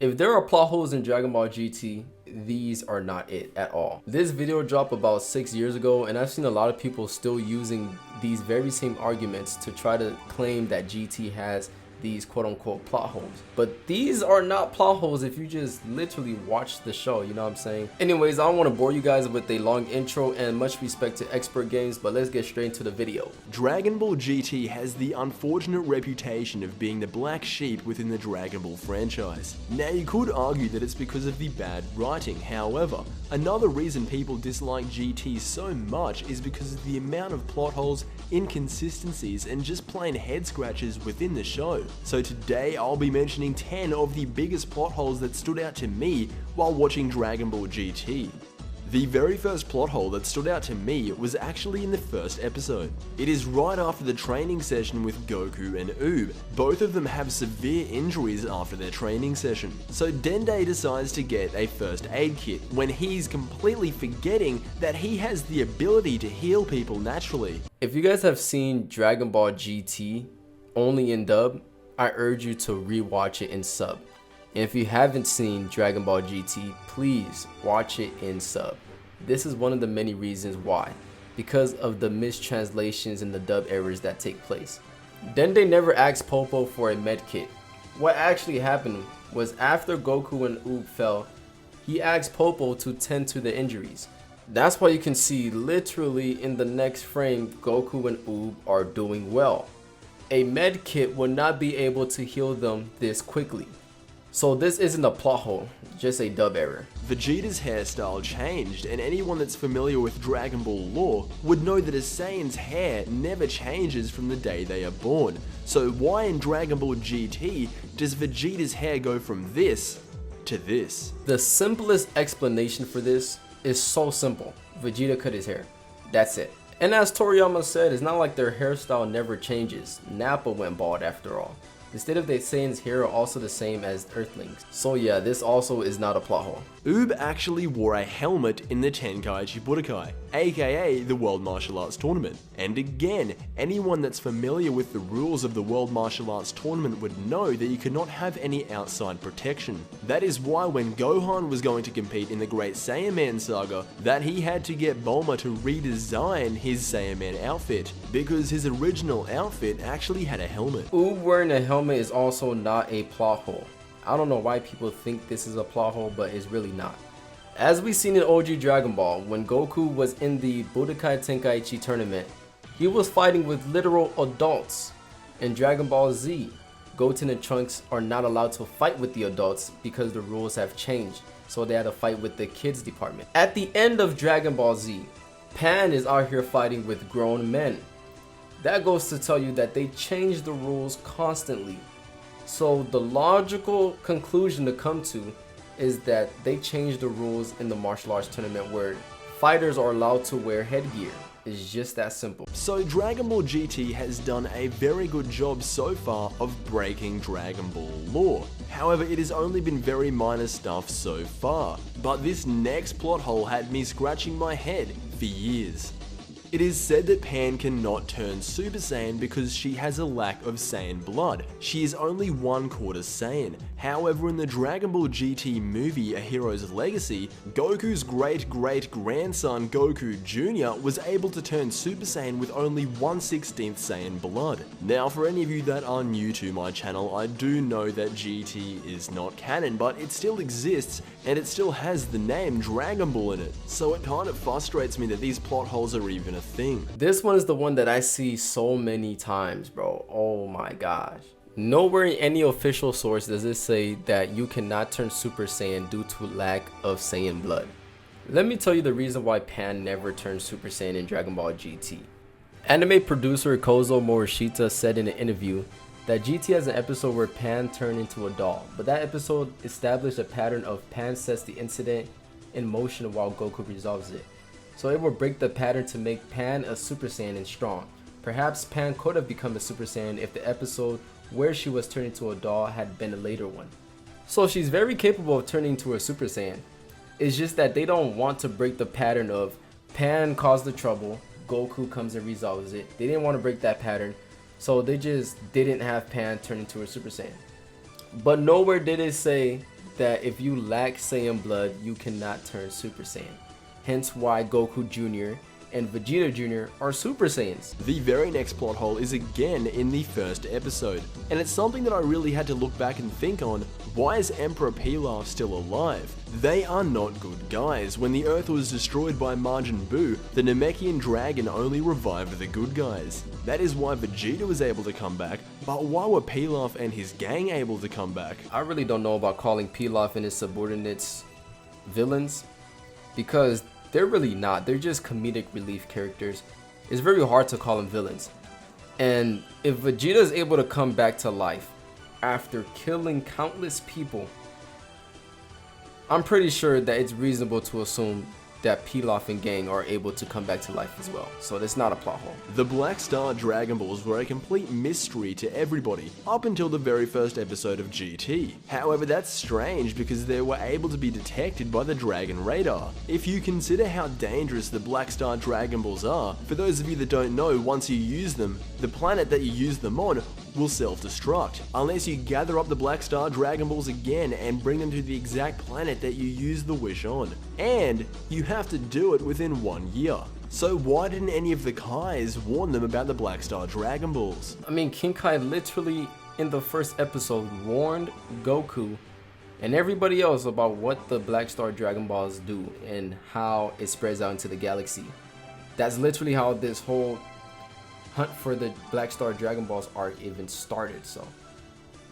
If there are plot holes in Dragon Ball GT, these are not it at all. This video dropped about 6 years ago, and I've seen a lot of people still using these very same arguments to try to claim that GT has these quote-unquote plot holes. But these are not plot holes if you just literally watch the show, you know what I'm saying? Anyways, I don't want to bore you guys with a long intro, and much respect to Expert Games, but let's get straight into the video. Dragon Ball GT has the unfortunate reputation of being the black sheep within the Dragon Ball franchise. Now, you could argue that it's because of the bad writing. However, another reason people dislike GT so much is because of the amount of plot holes, inconsistencies, and just plain head scratches within the show. So today I'll be mentioning 10 of the biggest plot holes that stood out to me while watching Dragon Ball GT. The very first plot hole that stood out to me was actually in the first episode. It is right after the training session with Goku and Oob. Both of them have severe injuries after their training session. So Dende decides to get a first aid kit when he's completely forgetting that he has the ability to heal people naturally. If you guys have seen Dragon Ball GT only in dub, I urge you to rewatch it in sub. And if you haven't seen Dragon Ball GT, please watch it in sub. This is one of the many reasons why, because of the mistranslations and the dub errors that take place. Dende never asked Popo for a med kit. What actually happened was after Goku and Oob fell, he asked Popo to tend to the injuries. That's why you can see literally in the next frame, Goku and Oob are doing well. A med kit would not be able to heal them this quickly. So this isn't a plot hole, just a dub error. Vegeta's hairstyle changed, and anyone that's familiar with Dragon Ball lore would know that a Saiyan's hair never changes from the day they are born. So why in Dragon Ball GT does Vegeta's hair go from this to this? The simplest explanation for this is so simple. Vegeta cut his hair. That's it. And as Toriyama said, it's not like their hairstyle never changes. Nappa went bald after all. The state of the Saiyan's hair are also the same as Earthlings. So yeah, this also is not a plot hole. Oob actually wore a helmet in the Tenkaichi Budokai, aka the World Martial Arts Tournament. And again, anyone that's familiar with the rules of the World Martial Arts Tournament would know that you cannot have any outside protection. That is why when Gohan was going to compete in the Great Saiyaman saga, that he had to get Bulma to redesign his Saiyaman outfit, because his original outfit actually had a helmet. Oob wearing a helmet is also not a plot hole. I don't know why people think this is a plot hole, but it's really not. As we seen in OG Dragon Ball, when Goku was in the Budokai Tenkaichi tournament, he was fighting with literal adults. In Dragon Ball Z, Goten and Trunks are not allowed to fight with the adults because the rules have changed, so they had to fight with the kids department. At the end of Dragon Ball Z, Pan is out here fighting with grown men. That goes to tell you that they change the rules constantly. So the logical conclusion to come to is that they changed the rules in the martial arts tournament where fighters are allowed to wear headgear. It's just that simple. So Dragon Ball GT has done a very good job so far of breaking Dragon Ball lore. However, it has only been very minor stuff so far. But this next plot hole had me scratching my head for years. It is said that Pan cannot turn Super Saiyan because she has a lack of Saiyan blood. She is only 1/4 Saiyan. However, in the Dragon Ball GT movie A Hero's Legacy, Goku's great-great-grandson Goku Jr. was able to turn Super Saiyan with only 1/16 Saiyan blood. Now, for any of you that are new to my channel, I do know that GT is not canon, but it still exists and it still has the name Dragon Ball in it. So it kind of frustrates me that these plot holes are even a thing. This one is the one that I see so many times, bro. Oh my gosh. Nowhere in any official source does it say that you cannot turn Super Saiyan due to lack of Saiyan blood. Let me tell you the reason why Pan never turned Super Saiyan in Dragon Ball GT. Anime producer Kozo Morishita said in an interview that GT has an episode where Pan turned into a doll, but that episode established a pattern of Pan sets the incident in motion while Goku resolves it. So it will break the pattern to make Pan a Super Saiyan and strong. Perhaps Pan could have become a Super Saiyan if the episode where she was turned into a doll had been a later one. So she's very capable of turning into a Super Saiyan. It's just that they don't want to break the pattern of Pan caused the trouble, Goku comes and resolves it. They didn't want to break that pattern, so they just didn't have Pan turn into a Super Saiyan. But nowhere did it say that if you lack Saiyan blood, you cannot turn Super Saiyan. Hence why Goku Jr. and Vegeta Jr. are Super Saiyans. The very next plot hole is again in the first episode, and it's something that I really had to look back and think on. Why is Emperor Pilaf still alive? They are not good guys. When the Earth was destroyed by Majin Buu, the Namekian dragon only revived the good guys. That is why Vegeta was able to come back, but why were Pilaf and his gang able to come back? I really don't know about calling Pilaf and his subordinates villains, because they're really not. They're just comedic relief characters. It's very hard to call them villains. And if Vegeta is able to come back to life after killing countless people, I'm pretty sure that it's reasonable to assume that Pilaf and gang are able to come back to life as well. So that's not a plot hole. The Black Star Dragon Balls were a complete mystery to everybody, up until the very first episode of GT. However, that's strange because they were able to be detected by the Dragon Radar. If you consider how dangerous the Black Star Dragon Balls are, for those of you that don't know, once you use them, the planet that you use them on will self-destruct, unless you gather up the Black Star Dragon Balls again and bring them to the exact planet that you used the wish on. And you have to do it within 1 year. So why didn't any of the Kais warn them about the Black Star Dragon Balls? I mean, King Kai literally in the first episode warned Goku and everybody else about what the Black Star Dragon Balls do and how it spreads out into the galaxy. That's literally how this whole hunt for the Black Star Dragon Balls arc even started, so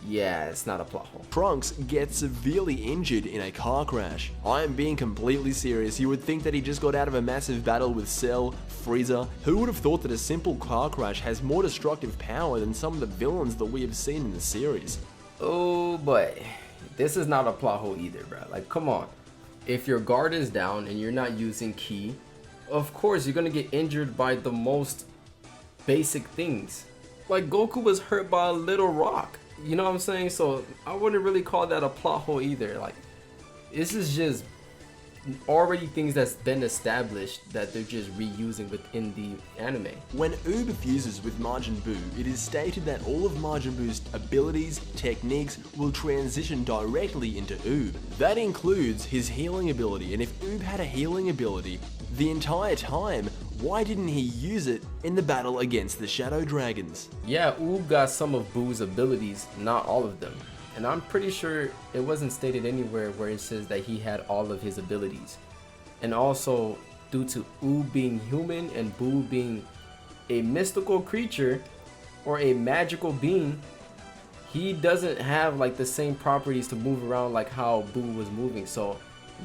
yeah, it's not a plot hole. Trunks gets severely injured in a car crash. I am being completely serious. You would think that he just got out of a massive battle with Cell, Frieza. Who would have thought that a simple car crash has more destructive power than some of the villains that we have seen in the series? Oh boy, this is not a plot hole either, bro. Like, come on. If your guard is down and you're not using ki, of course you're gonna get injured by the most basic things. Like, Goku was hurt by a little rock. You know what I'm saying? So I wouldn't really call that a plot hole either. Like, this is just already things that's been established that they're just reusing within the anime. When Oob fuses with Majin Buu, it is stated that all of Majin Buu's abilities, techniques will transition directly into Oob. That includes his healing ability, and if Oob had a healing ability the entire time, why didn't he use it in the battle against the Shadow Dragons? Yeah, Oob got some of Buu's abilities, not all of them. And I'm pretty sure it wasn't stated anywhere where it says that he had all of his abilities. And also, due to Oob being human and Buu being a mystical creature or a magical being, he doesn't have like the same properties to move around like how Buu was moving. So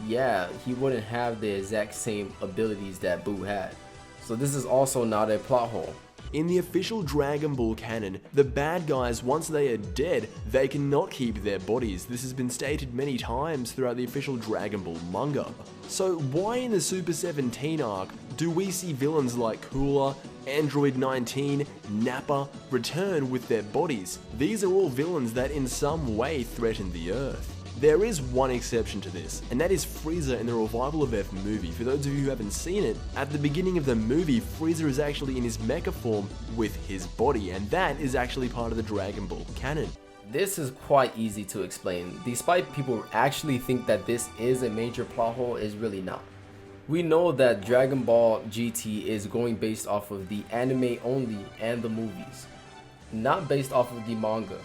yeah, he wouldn't have the exact same abilities that Buu had. So this is also not a plot hole. In the official Dragon Ball canon, the bad guys, once they are dead, they cannot keep their bodies. This has been stated many times throughout the official Dragon Ball manga. So why in the Super 17 arc do we see villains like Cooler, Android 19, Nappa return with their bodies? These are all villains that in some way threaten the Earth. There is one exception to this, and that is Frieza in the Revival of Earth movie. For those of you who haven't seen it, at the beginning of the movie, Frieza is actually in his mecha form with his body, and that is actually part of the Dragon Ball canon. This is quite easy to explain. Despite people actually think that this is a major plot hole, it's really not. We know that Dragon Ball GT is going based off of the anime only and the movies, not based off of the manga.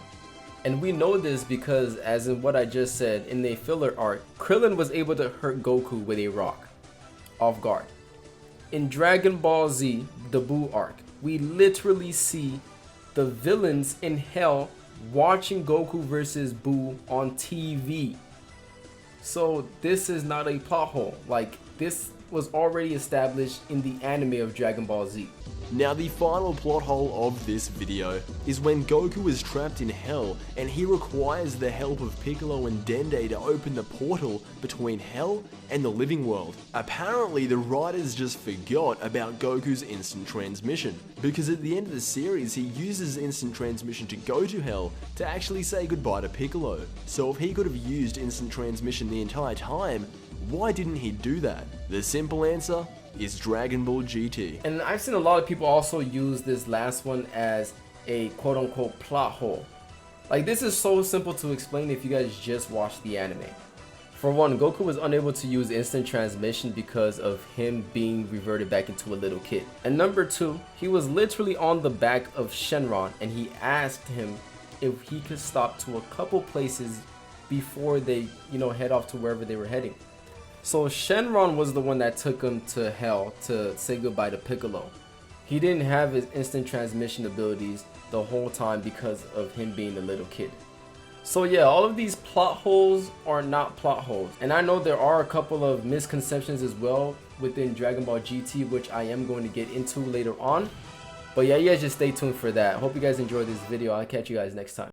And we know this because, as in what I just said, in the filler arc, Krillin was able to hurt Goku with a rock, off guard. In Dragon Ball Z, the Buu arc, we literally see the villains in Hell watching Goku versus Buu on TV. So this is not a plot hole. Like, this was already established in the anime of Dragon Ball Z. Now the final plot hole of this video is when Goku is trapped in Hell and he requires the help of Piccolo and Dende to open the portal between Hell and the living world. Apparently the writers just forgot about Goku's instant transmission, because at the end of the series he uses instant transmission to go to Hell to actually say goodbye to Piccolo. So if he could have used instant transmission the entire time, why didn't he do that? The simple answer is Dragon Ball GT. And I've seen a lot of people also use this last one as a quote-unquote plot hole. Like, this is so simple to explain if you guys just watch the anime. For one, Goku was unable to use instant transmission because of him being reverted back into a little kid. And number two, he was literally on the back of Shenron and he asked him if he could stop to a couple places before they, head off to wherever they were heading. So Shenron was the one that took him to hell to say goodbye to Piccolo. He didn't have his instant transmission abilities the whole time because of him being a little kid. So yeah, all of these plot holes are not plot holes. And I know there are a couple of misconceptions as well within Dragon Ball GT, which I am going to get into later on. But yeah, you guys just stay tuned for that. Hope you guys enjoyed this video. I'll catch you guys next time.